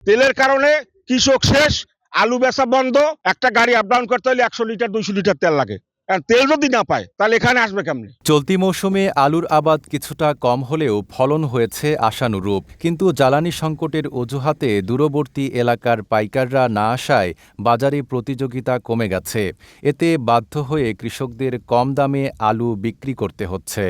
তেলের কারণে কৃষক শেষ, আলু বেচা বন্ধ। একটা গাড়ি আপ ডাউন করতে হলে 100 লিটার 200 লিটার তেল লাগে। আর তেল যদি না পায় তাহলে এখানে আসবে কেমনে? চলতি মৌসুমে আলুর আবাদ কিছুটা কম হলেও ফলন হয়েছে আশানুরূপ, কিন্তু জ্বালানি সংকটের অজুহাতে দূরবর্তী এলাকার পাইকাররা না আসায় বাজারে প্রতিযোগিতা কমে গেছে। এতে বাধ্য হয়ে কৃষকদের কম দামে আলু বিক্রি করতে হচ্ছে।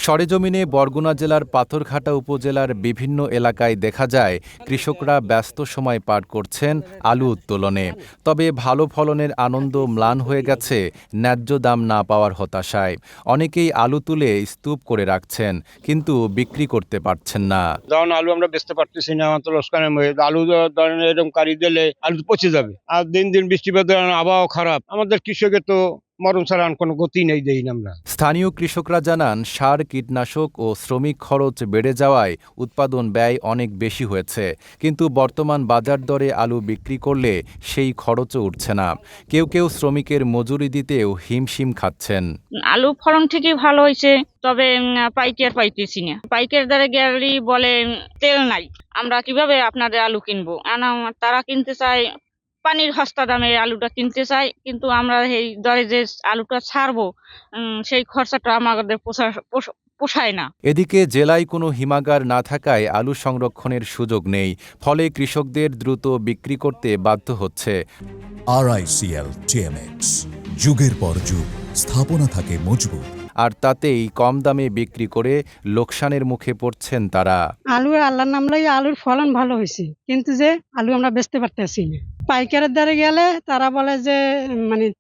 সরেজমিনে বরগুনা জেলার পাথরঘাটা উপজেলার বিভিন্ন এলাকায় দেখা যায় কৃষকরা ব্যস্ত সময় পার করছেন আলু উত্তোলনে। তবে ভালো ফলনের আনন্দ ম্লান হয়ে গেছে ন্যায্য দাম না পাওয়ার হতাশায়। অনেকেই আলু তুলে স্তূপ করে রাখছেন, কিন্তু বিক্রি করতে পারছেন না। যখন আলু আমরা বেচতে পারতেছি না, আমার তো লোকসান হয়ে আলু ধরেন এরকম কারি দিলে আলু পচে যাবে। আর দিন দিন বৃষ্টিপাত আবহাওয়া খারাপ, আমাদের কৃষকের তো মরণ ছাড়া আর কোনো গতি নেই, দেই না আমরা। স্থানীয় কৃষকরা জানান, সার, কীটনাশক ও শ্রমিক খরচ বেড়ে যাওয়ায় উৎপাদন ব্যয় অনেক বেশি হয়েছে, কিন্তু বর্তমান বাজার দরে আলু বিক্রি করলে সেই খরচও উঠছে না। কেউ কেউ শ্রমিকের মজুরি দিতেও হিমশিম খাচ্ছেন। আলু ফলন ঠিকই ভালো হয়েছে, তবে পাইকার পাইতেছি না। পাইকার দ্বারা গেলি বলে তেল নাই, আমরা কিভাবে আপনাদের আলু কিনবো? তারা কিনতে চায় পানির সস্তা দামে আলুটা কিনতে চাই, কিন্তু আমরা এই দরে যে আলুটা ছাড়বো সেই খরচাটা আমাদের পোষায় না। এদিকে জেলায় কোনো হিমাগার না থাকায় আলু সংরক্ষণের সুযোগ নেই, ফলে কৃষকদের দ্রুত বিক্রি করতে বাধ্য হচ্ছে। RICL TMX, যুগের পর যুগ স্থাপনা থাকে মজবুত, আর তাতেই কম দামে বিক্রি করে লোকসানের মুখে পড়ছেন তারা। আলু আল্লাহর নাম লই, আলুর ফলন ভালো হয়েছে, কিন্তু যে আলু আমরা বেচতে পারতেছি না। পাইকারের দ্বারা গেলে তারা বলে যে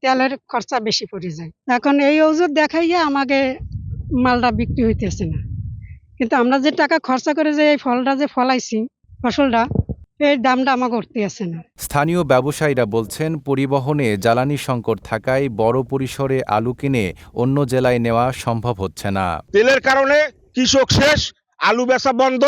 তেলের খরচা বেশি পড়ে যায়। এখন এই অজুহাত দেখাইয়া আমাকে মালটা বিক্রি হইতেছে না, কিন্তু আমরা যে টাকা খরচা করে যে এই ফলটা যে ফলাইছি, ফসলটা, এই দামটা আমাকে উঠতে আসে না। স্থানীয় ব্যবসায়ীরা বলছেন, পরিবহনে জ্বালানি সংকট থাকায় বড় পরিসরে আলু কিনে অন্য জেলায় নেওয়া সম্ভব হচ্ছে না। তেলের কারণে কৃষক শেষ, আলু বেচা বন্ধ।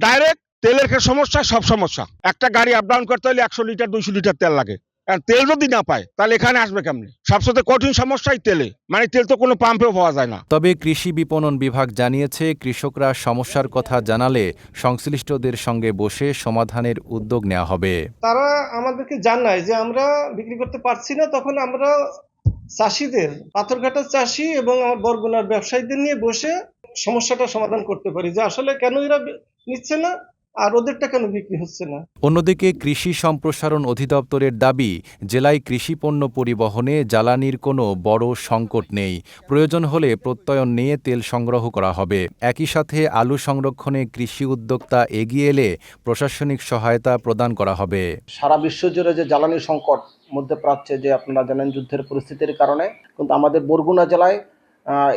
ডাইরেক্ট তেলের সমস্যা, সব সমস্যা। একটা গাড়ি আপ ডাউন করতে হলে 100 লিটার 200 লিটার তেল লাগে। আর তেল যদি না পায় তাহলে এখানে আসবে কেমনে? সবচেয়ে কঠিন সমস্যাই তেলে, তেল তো কোনো পাম্পেও পাওয়া যায় না। তবে কৃষি বিপণন বিভাগ জানিয়েছে, কৃষকরা সমস্যার কথা জানালে সংশ্লিষ্টদের সঙ্গে বসে সমাধানের উদ্যোগ নেওয়া হবে। তারা আমাদেরকে জানায় যে আমরা বিক্রি করতে পারছি না, তখন আমরা চাষিদের, পাথরঘাটার চাষি এবং আমার বরগুনার ব্যবসায়ীদের নিয়ে বসে সমস্যাটা সমাধান করতে পারি, যে আসলে কেন এরা নিচ্ছে না আর ওদেরটা কেন বিক্রি হচ্ছে না। অন্যদিকে কৃষি সম্প্রসারণ অধিদপ্তরের দাবি, জেলায় কৃষিপণ্য পরিবহনে জ্বালানির কোনো বড় সংকট নেই। প্রয়োজন হলে প্রত্যয়ন নিয়ে তেল সংগ্রহ করা হবে। একই সাথে আলু সংরক্ষণে কৃষি উদ্যোক্তা এগিয়ে এলে প্রশাসনিক সহায়তা প্রদান করা হবে। সারা বিশ্ব জুড়ে যে জ্বালানি সংকট মধ্যপ্রাচ্যে, যে আপনারা জানেন যুদ্ধের পরিস্থিতির কারণে, কিন্তু আমাদের বরগুনা জেলায়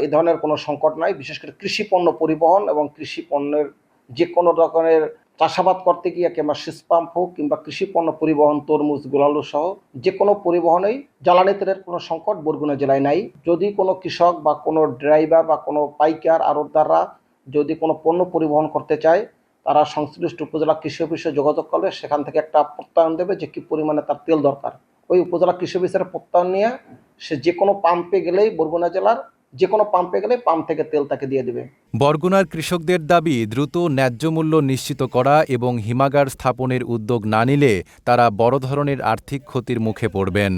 এ ধরনের কোনো সংকট নাই। বিশেষ করে কৃষি পণ্য পরিবহন এবং কৃষি পণ্যের যে কোনো রকমের চাষাবাদ করতে গিয়ে, কিংবা সেচ পাম্প হোক কিংবা কৃষি পণ্য পরিবহন, তরমুজ, গোলালু সহ যে কোনো পরিবহনেই জ্বালানি তেলের কোনো সংকট বরগুনা জেলায় নাই। যদি কোনো কৃষক বা কোনো ড্রাইভার বা কোনো পাইকার আড়তদাররা যদি কোনো পণ্য পরিবহন করতে চায়, তারা সংশ্লিষ্ট উপজেলা কৃষি অফিসে যোগাযোগ করলে সেখান থেকে একটা প্রত্যয়ন দেবে যে কী পরিমাণে তার তেল দরকার। ওই উপজেলা কৃষি অফিসের প্রত্যয়ন নিয়ে সে যে কোনো পাম্পে গেলেই, বরগুনা জেলার যে কোনো পাম্পে গেলে পাম্প থেকে তেল তাকে দিয়ে দেবে। বরগুনার কৃষকদের দাবি, দ্রুত ন্যায্য মূল্য নিশ্চিত করা এবং হিমাগার স্থাপনের উদ্যোগ না নিলে তারা বড় ধরনের আর্থিক ক্ষতির মুখে পড়বেন।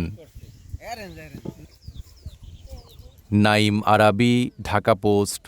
নাইম আরাবী, ঢাকা পোস্ট।